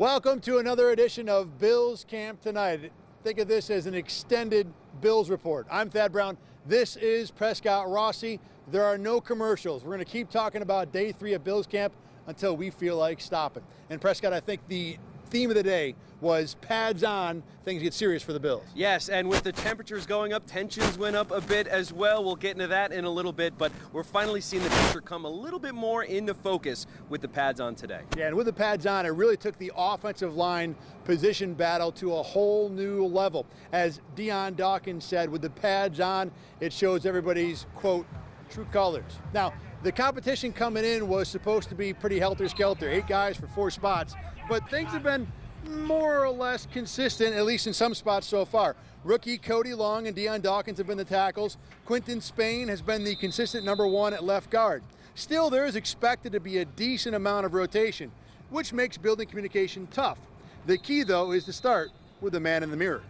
Welcome to another edition of Bills Camp Tonight. Think of this as an extended Bills report. I'm Thad Brown. This is Prescott Rossi. There are no commercials. We're going to keep talking about day 3 of Bills Camp until we feel like stopping. And Prescott, I think the theme of the day was pads on, things get serious for the Bills. Yes, and with the temperatures going up, tensions went up a bit as well. We'll get into that in a little bit, but we're finally seeing the picture come a little bit more into focus with the pads on today. Yeah, and with the pads on, it really took the offensive line position battle to a whole new level. As Dion Dawkins said, with the pads on, it shows everybody's, quote, true colors. Now, the competition coming in was supposed to be pretty helter-skelter, 8 guys for 4 spots, but things have been more or less consistent, at least in some spots so far. Rookie Cody Long and Dion Dawkins have been the tackles. Quinton Spain has been the consistent #1 at left guard. Still, there is expected to be a decent amount of rotation, which makes building communication tough. The key, though, is to start with the man in the mirror.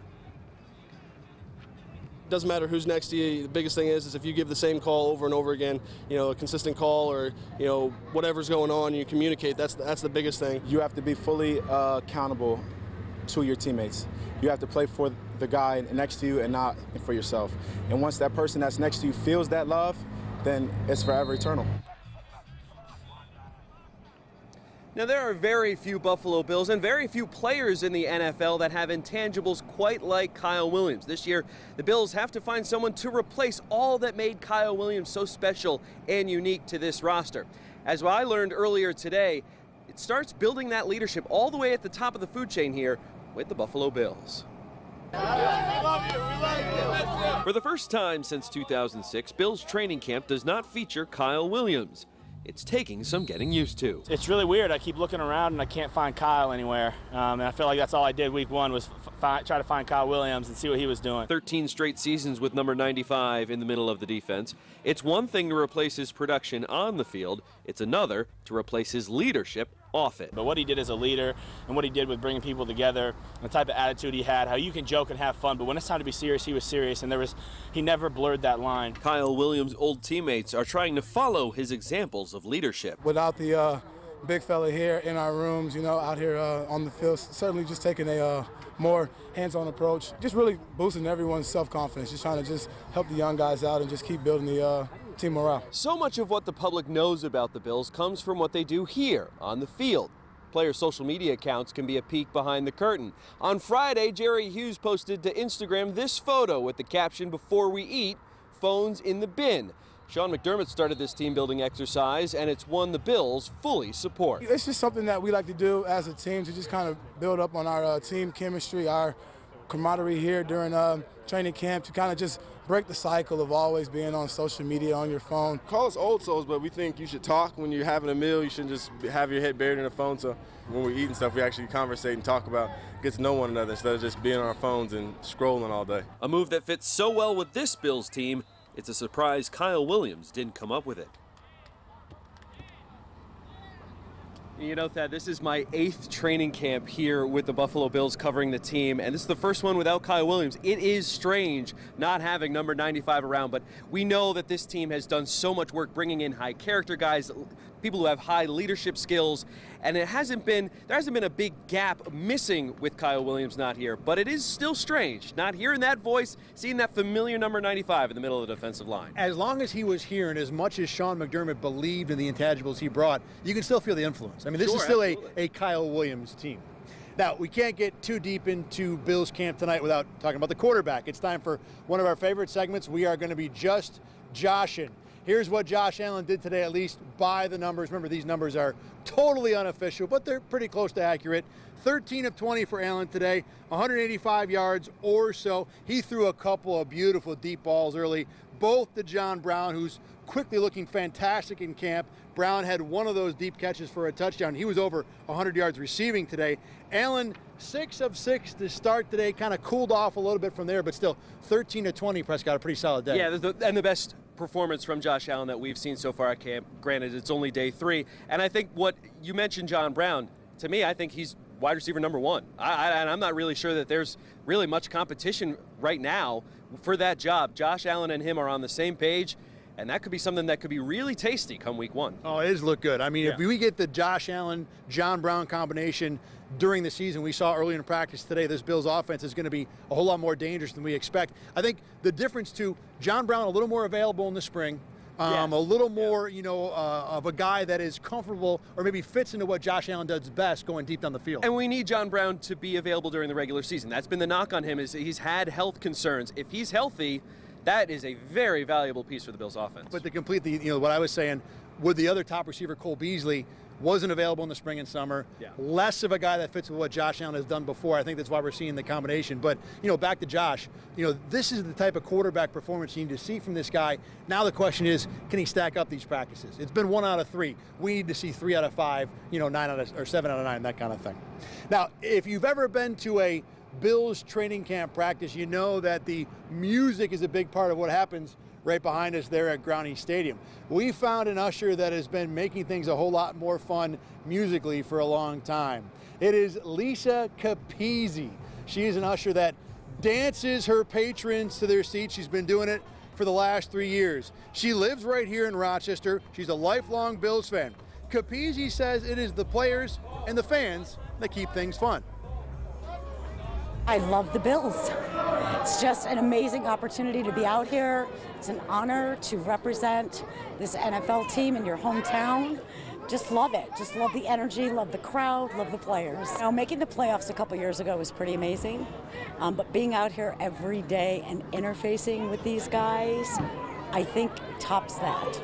Doesn't matter who's next to you. The biggest thing is if you give the same call over and over again, you know, a consistent call, or you know, whatever's going on, you communicate. That's the biggest thing. You have to be fully accountable to your teammates. You have to play for the guy next to you and not for yourself. And once that person that's next to you feels that love, then it's forever eternal. Now, there are very few Buffalo Bills and very few players in the NFL that have intangibles quite like Kyle Williams. This year, the Bills have to find someone to replace all that made Kyle Williams so special and unique to this roster. As I learned earlier today, it starts building that leadership all the way at the top of the food chain here with the Buffalo Bills. For the first time since 2006, Bills training camp does not feature Kyle Williams. It's taking some getting used to. It's really weird. I keep looking around and I can't find Kyle anywhere. And I feel like that's all I did week 1 was try to find Kyle Williams and see what he was doing. 13 straight seasons with number 95 in the middle of the defense. It's one thing to replace his production on the field. It's another to replace his leadership off it. But what he did as a leader and what he did with bringing people together, the type of attitude he had, how you can joke and have fun, but when it's time to be serious, he was serious, and he never blurred that line. Kyle Williams' old teammates are trying to follow his examples of leadership. Without the big fella here in our rooms, you know, out here on the field, certainly just taking a more hands-on approach, just really boosting everyone's self-confidence, just trying to just help the young guys out and just keep building the team morale. So much of what the public knows about the Bills comes from what they do here on the field. Players' social media accounts can be a peek behind the curtain. On Friday, Jerry Hughes posted to Instagram this photo with the caption, "Before we eat, phones in the bin." Sean McDermott started this team-building exercise, and it's one the Bills fully support. It's just something that we like to do as a team to just kind of build up on our team chemistry, our camaraderie here during training camp, to kind of just break the cycle of always being on social media, on your phone. Call us old souls, but we think you should talk when you're having a meal. You shouldn't just have your head buried in a phone. So when we're eating stuff, we actually conversate and talk about, get to know one another instead of just being on our phones and scrolling all day. A move that fits so well with this Bills team, it's a surprise Kyle Williams didn't come up with it. You know, Thad, this is my 8th training camp here with the Buffalo Bills covering the team, and this is the first one without Kyle Williams. It is strange not having number 95 around, but we know that this team has done so much work bringing in high character guys, people who have high leadership skills, and there hasn't been a big gap missing with Kyle Williams not here, but it is still strange not hearing that voice, seeing that familiar number 95 in the middle of the defensive line. As long as he was here, and as much as Sean McDermott believed in the intangibles he brought, you can still feel the influence. I mean, this is still a Kyle Williams team. Now, we can't get too deep into Bills camp tonight without talking about the quarterback. It's time for one of our favorite segments. We are going to be just joshing. Here's what Josh Allen did today, at least by the numbers. Remember, these numbers are totally unofficial, but they're pretty close to accurate. 13 of 20 for Allen today, 185 yards or so. He threw a couple of beautiful deep balls early, both to John Brown, who's quickly looking fantastic in camp. Brown had one of those deep catches for a touchdown. He was over 100 yards receiving today. Allen, 6 of 6 to start today, kind of cooled off a little bit from there, but still 13 of 20. Prescott, a pretty solid day. Yeah, and the best performance from Josh Allen that we've seen so far at camp. Granted, it's only day 3. And I think what you mentioned, John Brown, to me, I think he's wide receiver number 1. And I'm not really sure that there's really much competition right now for that job. Josh Allen and him are on the same page. and that could be something that could be really tasty come week 1. Oh, it does look good. I mean, if we get the Josh Allen, John Brown combination during the season, we saw early in practice today, this Bills offense is going to be a whole lot more dangerous than we expect. I think the difference too, John Brown a little more available in the spring. A little more, of a guy that is comfortable or maybe fits into what Josh Allen does best, going deep down the field. And we need John Brown to be available during the regular season. That's been the knock on him, is he's had health concerns. If he's healthy, that is a very valuable piece for the Bills offense. But to complete what I was saying, with the other top receiver, Cole Beasley, wasn't available in the spring and summer. Less of a guy that fits with what Josh Allen has done before. I think that's why we're seeing the combination. But, back to Josh, this is the type of quarterback performance you need to see from this guy. Now the question is, can he stack up these practices? It's been 1 out of 3. We need to see 3 out of 5, 7 out of 9, that kind of thing. Now, if you've ever been to a Bills training camp practice, you know that the music is a big part of what happens right behind us there at Ground Stadium. We found an usher that has been making things a whole lot more fun musically for a long time. It is Lisa Capizzi. She is an usher that dances her patrons to their seats. She's been doing it for the last 3 years. She lives right here in Rochester. She's a lifelong Bills fan. Capizzi says it is the players and the fans that keep things fun. I love the Bills. It's just an amazing opportunity to be out here. It's an honor to represent this NFL team in your hometown. Just love it. Just love the energy, love the crowd, love the players. Making the playoffs a couple years ago was pretty amazing, but being out here every day and interfacing with these guys, I think tops that.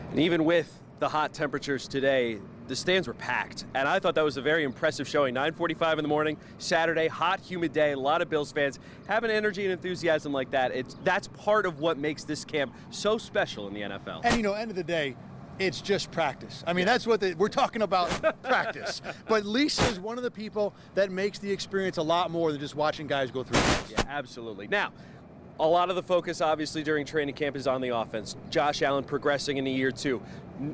And even with the hot temperatures today, the stands were packed, and I thought that was a very impressive showing. 9:45 in the morning, Saturday, hot, humid day. A lot of Bills fans having energy and enthusiasm like that. That's part of what makes this camp so special in the NFL. And end of the day, it's just practice. I mean, that's what we're talking about, practice. But Lisa is one of the people that makes the experience a lot more than just watching guys go through it. Yeah, absolutely. Now, a lot of the focus, obviously, during training camp is on the offense. Josh Allen progressing in year 2.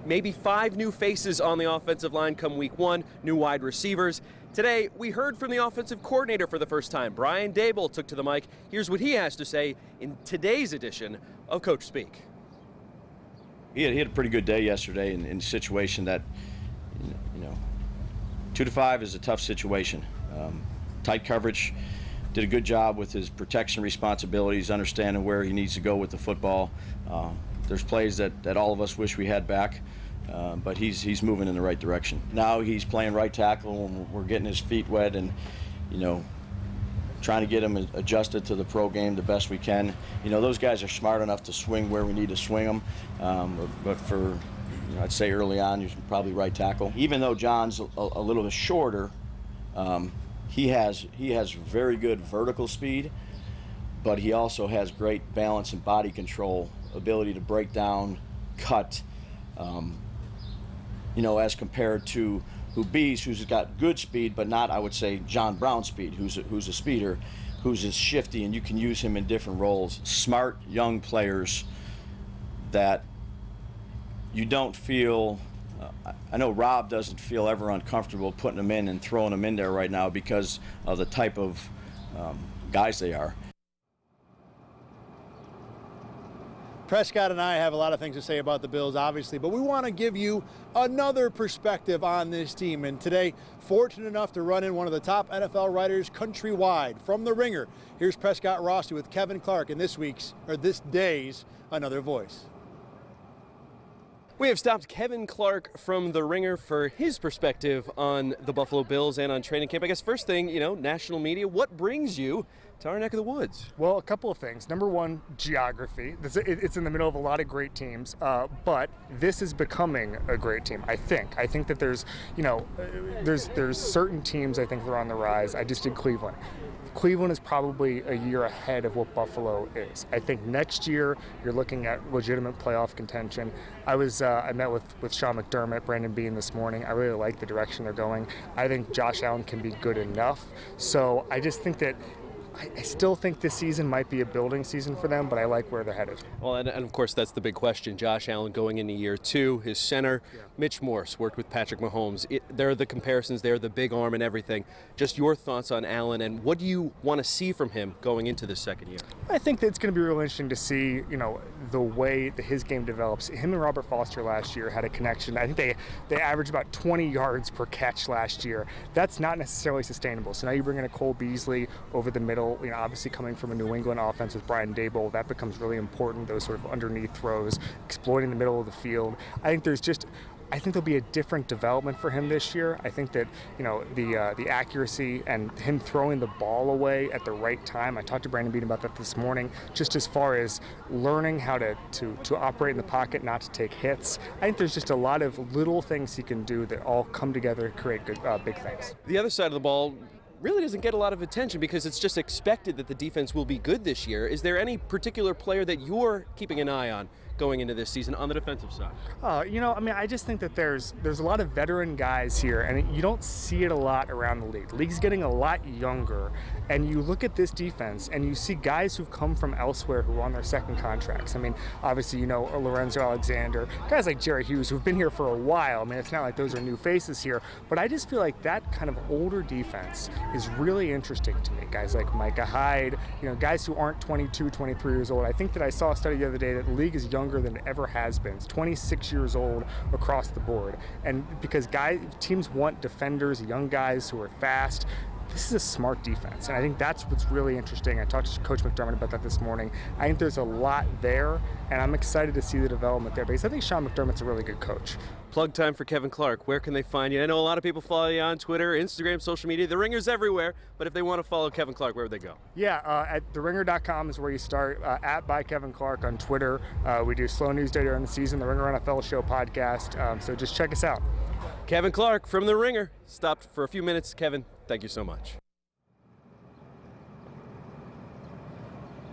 Maybe 5 new faces on the offensive line come week 1, new wide receivers. Today, we heard from the offensive coordinator for the first time. Brian Dable took to the mic. Here's what he has to say in today's edition of Coach Speak. He had a pretty good day yesterday in a situation that, 2 to 5 is a tough situation. Tight coverage. Did a good job with his protection responsibilities, understanding where he needs to go with the football. There's plays that all of us wish we had back, but he's moving in the right direction. Now he's playing right tackle, and we're getting his feet wet and, trying to get him adjusted to the pro game the best we can. Those guys are smart enough to swing where we need to swing them, but for, I'd say early on, he's probably right tackle. Even though John's a little bit shorter, he has very good vertical speed, but he also has great balance and body control, ability to break down, cut, as compared to who's got good speed, but not, I would say, John Brown speed, who's a speeder, who's just shifty, and you can use him in different roles. Smart young players that you don't feel, I know Rob doesn't feel ever uncomfortable putting them in and throwing them in there right now because of the type of guys they are. Prescott and I have a lot of things to say about the Bills, obviously, but we want to give you another perspective on this team. And today, fortunate enough to run in one of the top NFL writers countrywide from The Ringer. Here's Prescott Rossi with Kevin Clark in this day's Another Voice. We have stopped Kevin Clark from The Ringer for his perspective on the Buffalo Bills and on training camp. I guess first thing, national media, what brings you to our neck of the woods? Well, a couple of things. Number one, geography. It's in the middle of a lot of great teams, but this is becoming a great team, I think. I think that there's certain teams I think that are on the rise. I just did Cleveland. Cleveland is probably a year ahead of what Buffalo is. I think next year you're looking at legitimate playoff contention. I met with Sean McDermott, Brandon Beane this morning. I really like the direction they're going. I think Josh Allen can be good enough. So I just think that I still think this season might be a building season for them, but I like where they're headed. Well, and of course, that's the big question. Josh Allen going into year 2, his center, Mitch Morse, worked with Patrick Mahomes. There are the comparisons there, the big arm and everything. Just your thoughts on Allen, and what do you want to see from him going into this second year? I think that it's going to be real interesting to see, the way that his game develops. Him and Robert Foster last year had a connection. I think they averaged about 20 yards per catch last year. That's not necessarily sustainable. So now you bring in a Cole Beasley over the middle, obviously coming from a New England offense with Brian Daboll, that becomes really important, those sort of underneath throws, exploiting the middle of the field. I think there'll be a different development for him this year. I think that, the accuracy and him throwing the ball away at the right time. I talked to Brandon Beane about that this morning, just as far as learning how to operate in the pocket, not to take hits. I think there's just a lot of little things he can do that all come together to create good, big things. The other side of the ball really doesn't get a lot of attention because it's just expected that the defense will be good this year. Is there any particular player that you're keeping an eye on going into this season on the defensive side? I just think that there's a lot of veteran guys here, and you don't see it a lot around the league. The league's getting a lot younger, and you look at this defense, and you see guys who've come from elsewhere who are on their second contracts. Obviously, Lorenzo Alexander, guys like Jerry Hughes who've been here for a while. It's not like those are new faces here, but I just feel like that kind of older defense is really interesting to me. Guys like Micah Hyde, guys who aren't 22, 23 years old. I think that I saw a study the other day that the league is younger than it ever has been. It's 26 years old across the board. And because teams want defenders, young guys who are fast, this is a smart defense, and I think that's what's really interesting. I talked to Coach McDermott about that this morning. I think there's a lot there, and I'm excited to see the development there because I think Sean McDermott's a really good coach. Plug time for Kevin Clark. Where can they find you? I know a lot of people follow you on Twitter, Instagram, social media. The Ringer's everywhere, but if they want to follow Kevin Clark, where would they go? At theringer.com is where you start. At by Kevin Clark on Twitter. We do slow news day during the season, the Ringer NFL Show podcast, so just check us out. Kevin Clark from The Ringer. Stopped for a few minutes. Kevin, thank you so much.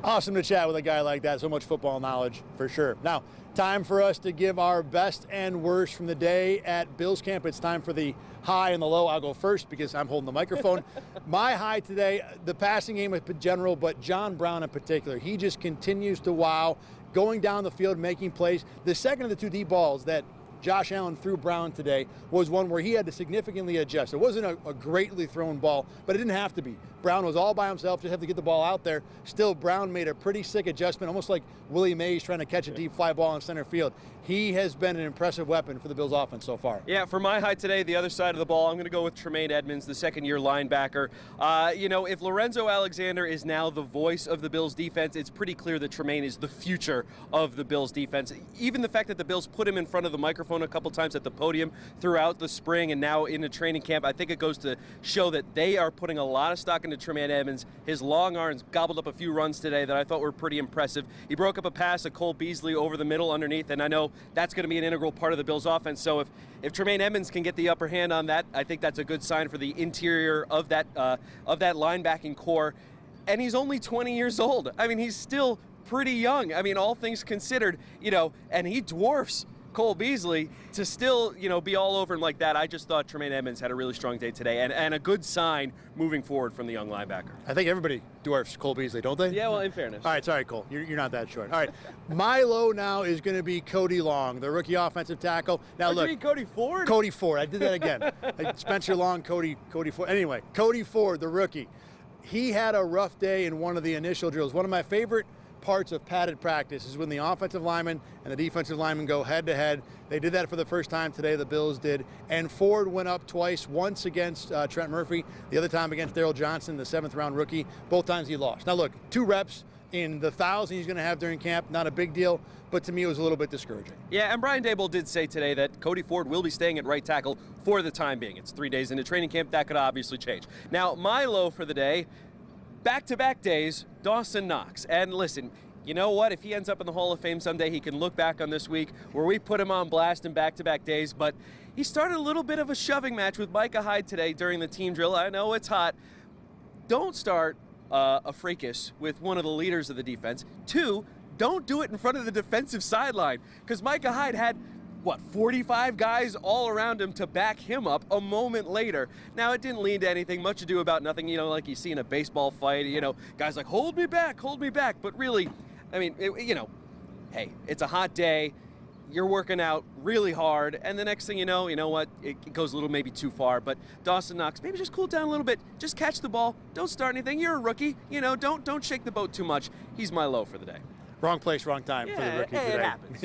Awesome to chat with a guy like that. So much football knowledge, for sure. Now, time for us to give our best and worst from the day at Bills camp. It's time for the high and the low. I'll go first because I'm holding the microphone. My high today, the passing game in general, but John Brown in particular. He just continues to wow, going down the field, making plays. The second of the 2 deep balls that Josh Allen threw Brown today was one where he had to significantly adjust. It wasn't a greatly thrown ball, but it didn't have to be. Brown was all by himself, just had to get the ball out there. Still, Brown made a pretty sick adjustment, almost like Willie Mays trying to catch a deep fly ball in center field. He has been an impressive weapon for the Bills offense so far. Yeah, for my high today, the other side of the ball, I'm going to go with Tremaine Edmonds, the second-year linebacker. If Lorenzo Alexander is now the voice of the Bills defense, it's pretty clear that Tremaine is the future of the Bills defense. Even the fact that the Bills put him in front of the microphone a couple times at the podium throughout the spring and now in the training camp, I think it goes to show that they are putting a lot of stock into Tremaine Edmonds. His long arms gobbled up a few runs today that I thought were pretty impressive. He broke up a pass to Cole Beasley over the middle underneath, and I know that's going to be an integral part of the Bills offense. So if Tremaine Edmonds can get the upper hand on that, I think that's a good sign for the interior of that linebacking core. And he's only 20 years old. He's still pretty young. All things considered, and he dwarfs Cole Beasley to still, be all over him like that. I just thought Tremaine Edmonds had a really strong day today and a good sign moving forward from the young linebacker. I think everybody dwarfs Cole Beasley, don't they? Yeah, well, in fairness. All right, sorry, Cole. You're not that short. All right, my low now is going to be Cody Long, the rookie offensive tackle. Now, look. Cody Ford? Cody Ford. I did that again. Spencer Long, Cody Ford. Anyway, Cody Ford, the rookie. He had a rough day in one of the initial drills. One of my favorite parts of padded practice is when the offensive lineman and the defensive lineman go head-to-head. They did that for the first time today, the Bills did. And Ford went up twice, once against Trent Murphy, the other time against Darryl Johnson, the 7th-round rookie. Both times he lost. Now, look, 2 reps in the 1,000 he's going to have during camp, not a big deal, but to me it was a little bit discouraging. Yeah, and Brian Daboll did say today that Cody Ford will be staying at right tackle for the time being. It's 3 days into training camp. That could obviously change. Now, my low for the day, back-to-back days, Dawson Knox. And listen, you know what? If he ends up in the Hall of Fame someday, he can look back on this week where we put him on blast in back-to-back days. But he started a little bit of a shoving match with Micah Hyde today during the team drill. I know it's hot. Don't start a fracas with one of the leaders of the defense. 2, don't do it in front of the defensive sideline, because Micah Hyde had what, 45 guys all around him to back him up a moment later. Now, it didn't lead to anything, much ado about nothing, you know, like you see in a baseball fight, you know, guys like, hold me back, but really, I mean, you know, hey, it's a hot day, you're working out really hard, and the next thing you know what, it goes a little maybe too far, but Dawson Knox, maybe just cool down a little bit, just catch the ball, don't start anything, you're a rookie, you know, don't shake the boat too much. He's my low for the day. Wrong place, wrong time for the rookie today. It happens.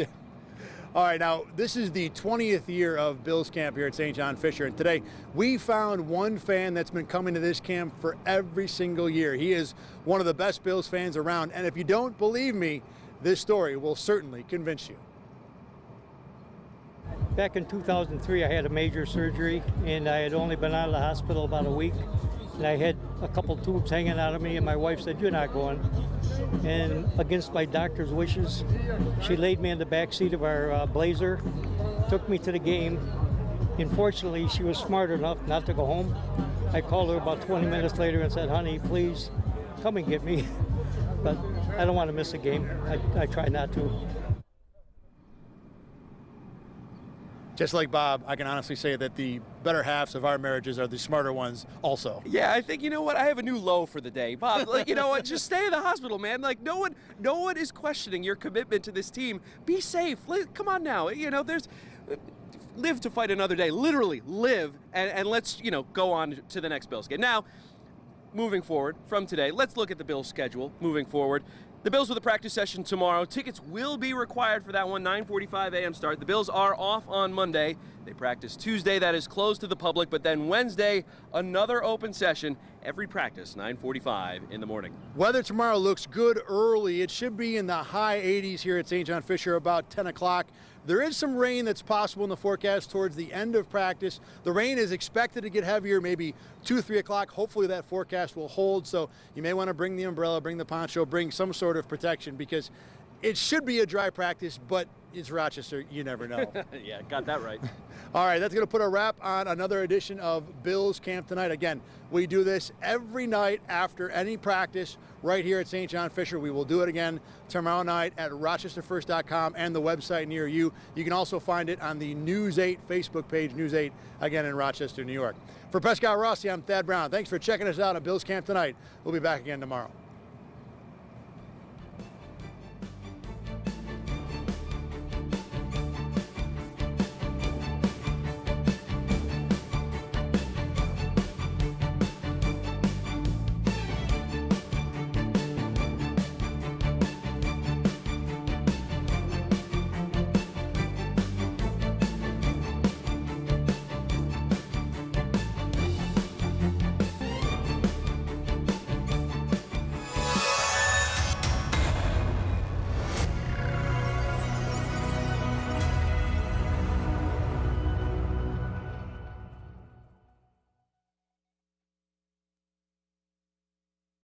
All right, now, this is the 20th year of Bills camp here at St. John Fisher, and today we found one fan that's been coming to this camp for every single year. He is one of the best Bills fans around, and if you don't believe me, this story will certainly convince you. Back in 2003, I had a major surgery, and I had only been out of the hospital about a week. And I had a couple tubes hanging out of me, and my wife said, "You're not going." And against my doctor's wishes, she laid me in the back seat of our Blazer, took me to the game. Unfortunately, she was smart enough not to go home. I called her about 20 minutes later and said, "Honey, please come and get me." But I don't want to miss a game. I try not to. Just like Bob, I can honestly say that the better halves of our marriages are the smarter ones also. Yeah, I think, you know what, I have a new low for the day. Bob, like, you know what, just stay in the hospital, man. Like, no one is questioning your commitment to this team. Be safe. Come on now. You know, live to fight another day. Literally, live, and let's, you know, go on to the next Bills game. Now, moving forward from today, let's look at the Bills' schedule moving forward. The Bills with a practice session tomorrow. Tickets will be required for that one, 9:45 a.m. start. The Bills are off on Monday. They practice Tuesday. That is closed to the public. But then Wednesday, another open session. Every practice, 9:45 in the morning. Weather tomorrow looks good early. It should be in the high 80s here at St. John Fisher about 10 o'clock. There is some rain that's possible in the forecast towards the end of practice. The rain is expected to get heavier maybe 2, 3 o'clock. Hopefully that forecast will hold, so you may want to bring the umbrella, bring the poncho, bring some sort of protection because it should be a dry practice, but it's Rochester. You never know. Yeah, got that right. All right, that's going to put a wrap on another edition of Bills Camp tonight. Again, we do this every night after any practice right here at St. John Fisher. We will do it again tomorrow night at rochesterfirst.com and the website near you. You can also find it on the News 8 Facebook page, News 8, again in Rochester, New York. For Prescott Rossi, I'm Thad Brown. Thanks for checking us out at Bills Camp tonight. We'll be back again tomorrow.